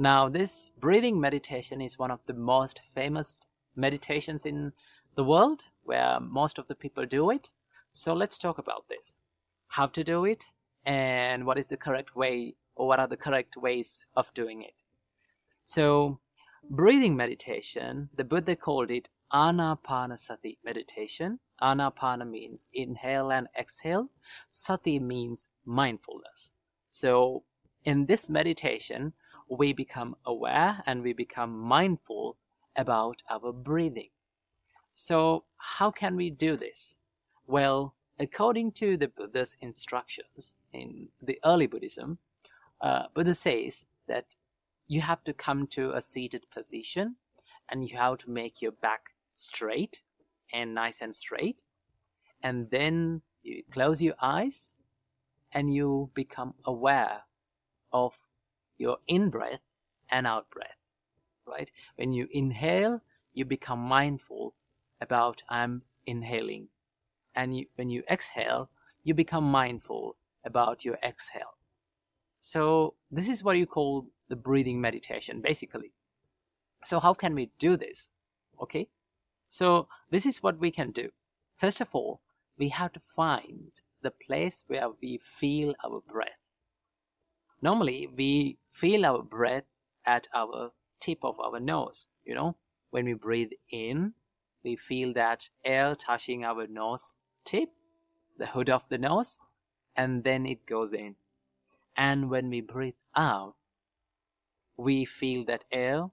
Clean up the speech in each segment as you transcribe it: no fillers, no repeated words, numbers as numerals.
Now, this breathing meditation is one of the most famous meditations in the world, where most of the people do it. So let's talk about this. How to do it, and what is the correct way, or what are the correct ways of doing it. So, breathing meditation, the Buddha called it Anapanasati meditation. Anapana means inhale and exhale. Sati means mindfulness. So, in this meditation, we become aware and we become mindful about our breathing. So, how can we do this? Well, according to the Buddha's instructions in the early Buddhism, Buddha says that you have to come to a seated position and you have to make your back straight and nice and straight. And then you close your eyes and you become aware of your in-breath and out-breath, right? When you inhale, you become mindful about I'm inhaling. And when you exhale, you become mindful about your exhale. So this is what you call the breathing meditation, basically. So how can we do this? Okay, so this is what we can do. First of all, we have to find the place where we feel our breath. Normally, we feel our breath at our tip of our nose. When we breathe in, we feel that air touching our nose tip, the hood of the nose, and then it goes in. And when we breathe out, we feel that air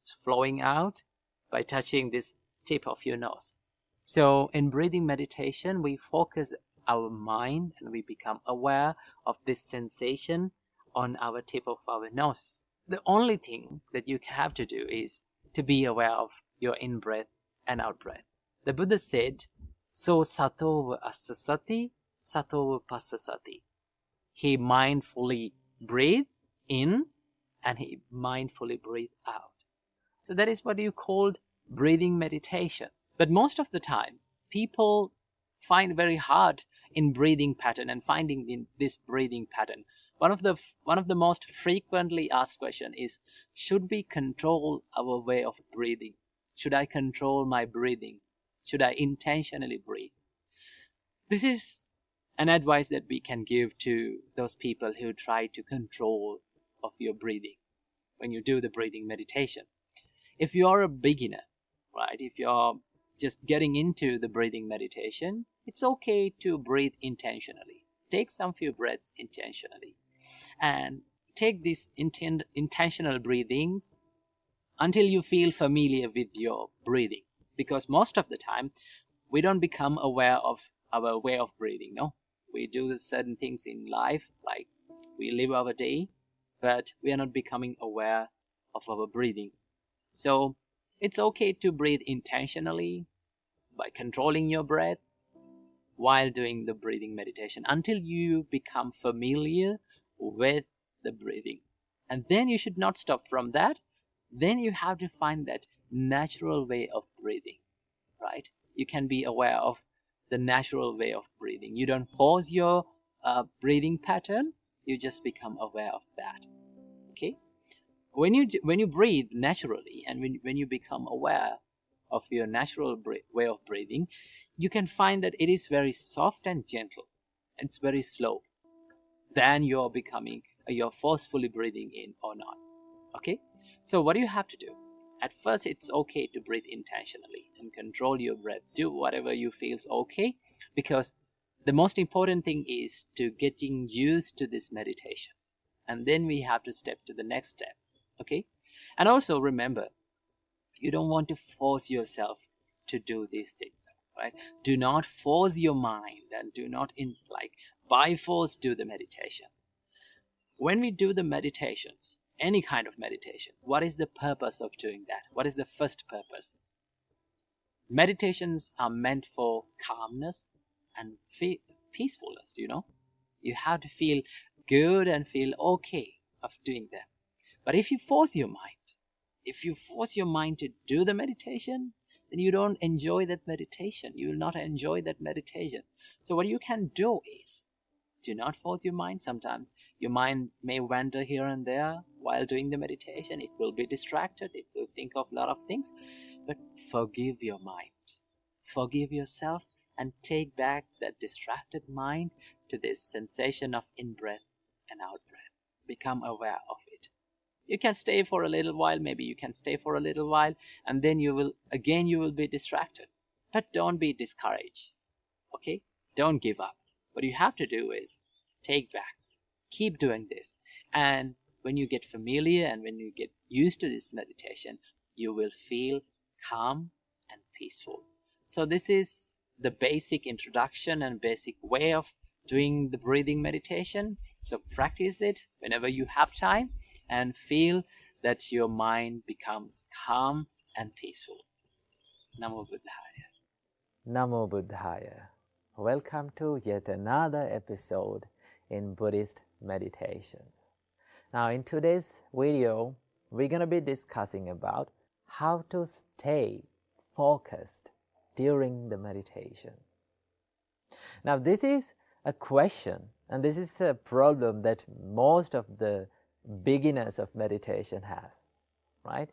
is flowing out by touching this tip of your nose. So in breathing meditation, we focus our mind and we become aware of this sensation on our tip of our nose. The only thing that you have to do is to be aware of your in-breath and out-breath. The Buddha said, so satova asasati, satova pasasati. He mindfully breathed in and he mindfully breathed out. So that is what you called breathing meditation. But most of the time, people find very hard in breathing pattern and finding in this breathing pattern. One of the most frequently asked question is, should we control our way of breathing? Should I control my breathing? Should I intentionally breathe? This is an advice that we can give to those people who try to control of your breathing when you do the breathing meditation. If you are a beginner, right, if you're just getting into the breathing meditation, it's okay to breathe intentionally. Take some few breaths intentionally and take these intentional breathings until you feel familiar with your breathing, because most of the time we don't become aware of our way of breathing. No, we do certain things in life, like we live our day, but we are not becoming aware of our breathing. So it's okay to breathe intentionally by controlling your breath while doing the breathing meditation until you become familiar with the breathing. And then you should not stop from that. Then you have to find that natural way of breathing, right? You can be aware of the natural way of breathing. You don't force your breathing pattern. You just become aware of that. Okay? When you breathe naturally and when you become aware of your natural way of breathing, you can find that it is very soft and gentle. It's very slow. Then you're forcefully breathing in or not. Okay? So what do you have to do? At first, it's okay to breathe intentionally and control your breath. Do whatever you feel is okay, because the most important thing is to getting used to this meditation. And then we have to step to the next step. Okay? And also remember, you don't want to force yourself to do these things, right? Do not force your mind and do not by force do the meditation. When we do the meditations, any kind of meditation, what is the purpose of doing that? What is the first purpose? Meditations are meant for calmness and peacefulness, You have to feel good and feel okay of doing them. But if you force your mind to do the meditation, then you don't enjoy that meditation. You will not enjoy that meditation. So what you can do is, do not force your mind. Sometimes your mind may wander here and there while doing the meditation. It will be distracted, it will think of a lot of things, but forgive your mind. Forgive yourself and take back that distracted mind to this sensation of in-breath and out-breath. Become aware of it. You can stay for a little while, maybe you can stay for a little while, and then you will be distracted. But don't be discouraged, okay? Don't give up. What you have to do is take back. Keep doing this. And when you get familiar and when you get used to this meditation, you will feel calm and peaceful. So this is the basic introduction and basic way of doing the breathing meditation. So practice it whenever you have time and feel that your mind becomes calm and peaceful. Namo Buddhaya. Namo Buddhaya. Welcome to yet another episode in Buddhist meditations. Now in today's video, we're going to be discussing about how to stay focused during the meditation. Now this is a question and this is a problem that most of the beginners of meditation has, right?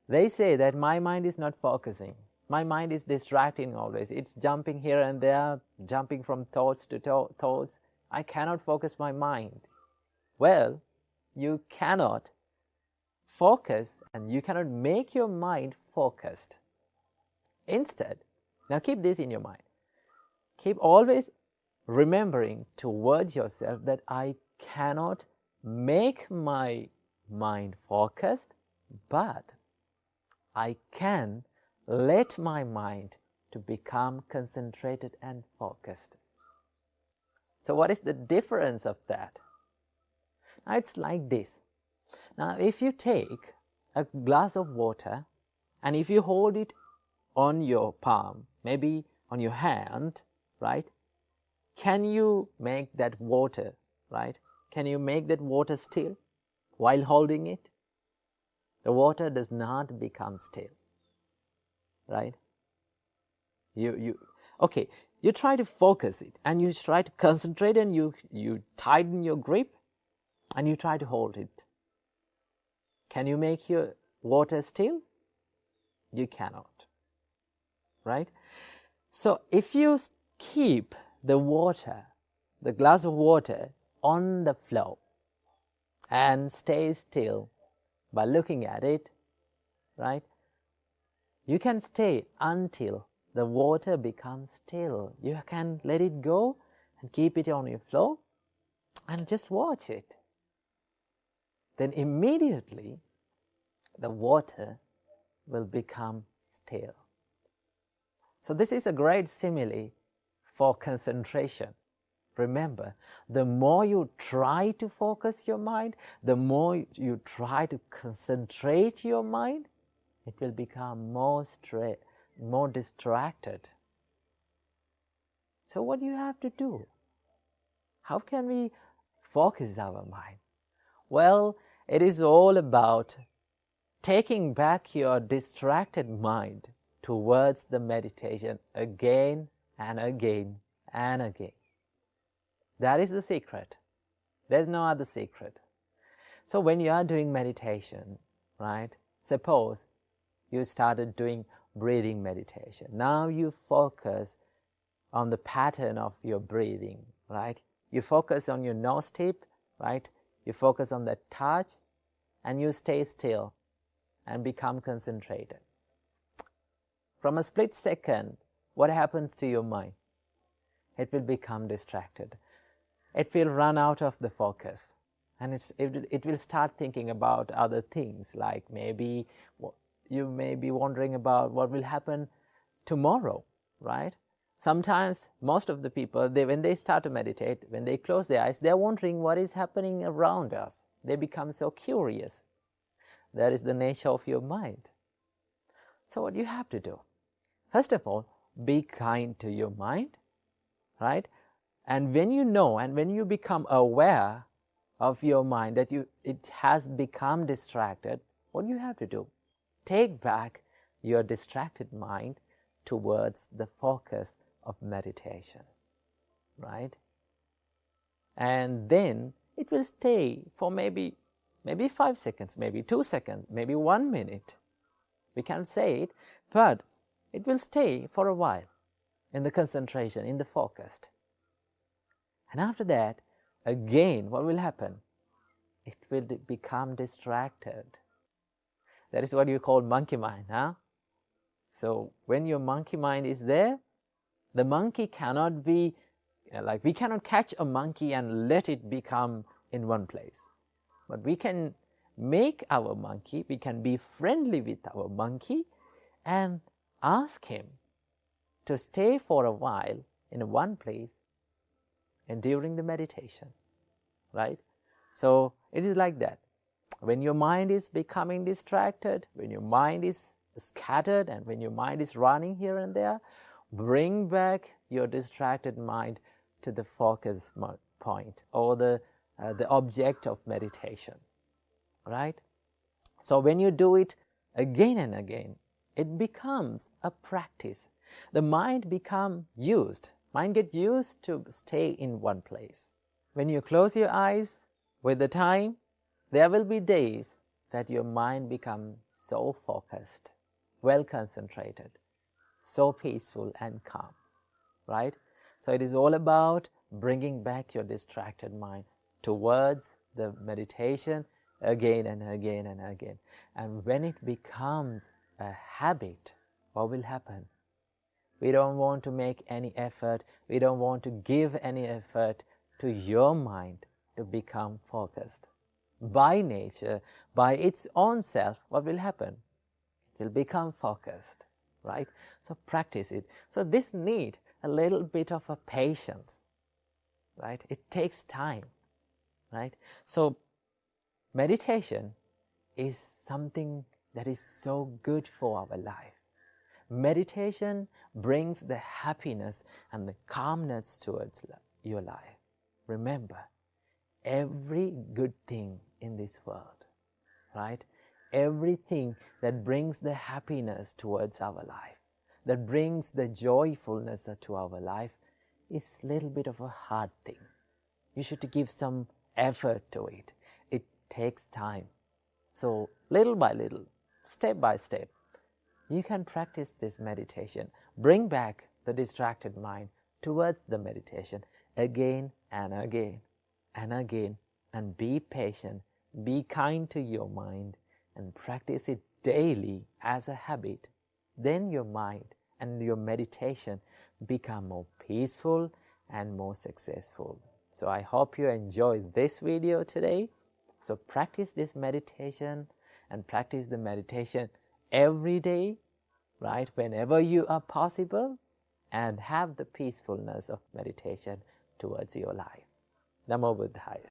They say that my mind is not focusing. My mind is distracting always. It's jumping here and there, jumping from thoughts to thoughts. I cannot focus my mind. Well, you cannot focus and you cannot make your mind focused. Instead, now keep this in your mind. Keep always remembering towards yourself that I cannot make my mind focused, but I can let my mind to become concentrated and focused. So what is the difference of that? Now it's like this. Now if you take a glass of water and if you hold it on your palm, maybe on your hand, right? Can you make that water, right? Can you make that water still while holding it? The water does not become still, right? You try to focus it and you try to concentrate and you tighten your grip and you try to hold it. Can you make your water still? You cannot, right? So if you keep the water, the glass of water on the flow and stay still by looking at it, right? You can stay until the water becomes still. You can let it go and keep it on your flow and just watch it. Then immediately the water will become still. So this is a great simile for concentration. Remember, the more you try to focus your mind, the more you try to concentrate your mind, it will become more distracted. So what do you have to do? How can we focus our mind? Well, it is all about taking back your distracted mind towards the meditation again and again and again. That is the secret. There's no other secret. So when you are doing meditation, right? Suppose you started doing breathing meditation. Now you focus on the pattern of your breathing, right? You focus on your nose tip, right? You focus on that touch and you stay still and become concentrated. From a split second, what happens to your mind? It will become distracted. It will run out of the focus and it will start thinking about other things, like maybe you may be wondering about what will happen tomorrow, right? Sometimes most of the people, when they start to meditate, when they close their eyes, they're wondering what is happening around us. They become so curious. That is the nature of your mind. So what you have to do? First of all, be kind to your mind, right? And when you know and when you become aware of your mind that it has become distracted, what you have to do? Take back your distracted mind towards the focus of meditation, right? And then it will stay for maybe maybe 5 seconds, maybe 2 seconds, maybe 1 minute. We can say it, but it will stay for a while in the concentration, in the focus. And after that, again, what will happen? It will become distracted. That is what you call monkey mind, huh? So when your monkey mind is there, the monkey cannot be, we cannot catch a monkey and let it become in one place. But we can make our monkey, we can be friendly with our monkey and ask him to stay for a while in one place and during the meditation, right? So it is like that. When your mind is becoming distracted, when your mind is scattered, and when your mind is running here and there, bring back your distracted mind to the focus point or the object of meditation, right? So when you do it again and again, it becomes a practice. The mind get used to stay in one place. When you close your eyes, with the time, there will be days that your mind becomes so focused, well concentrated, so peaceful and calm, right? So it is all about bringing back your distracted mind towards the meditation again and again and again. And when it becomes a habit, what will happen? We don't want to make any effort, we don't want to give any effort to your mind to become focused. By nature, by its own self, what will happen? It will become focused, right? So practice it. So this need a little bit of a patience, right? It takes time, right? So meditation is something that is so good for our life. Meditation brings the happiness and the calmness towards your life. Remember, every good thing in this world, right? Everything that brings the happiness towards our life, that brings the joyfulness to our life, is a little bit of a hard thing. You should give some effort to it. It takes time. So little by little, step by step, you can practice this meditation. Bring back the distracted mind towards the meditation again and again and again, and be patient, be kind to your mind, and practice it daily as a habit. Then your mind and your meditation become more peaceful and more successful. So I hope you enjoyed this video today. So practice this meditation and practice the meditation every day, right? Whenever you are possible, and have the peacefulness of meditation towards your life. Namo Buddhaya.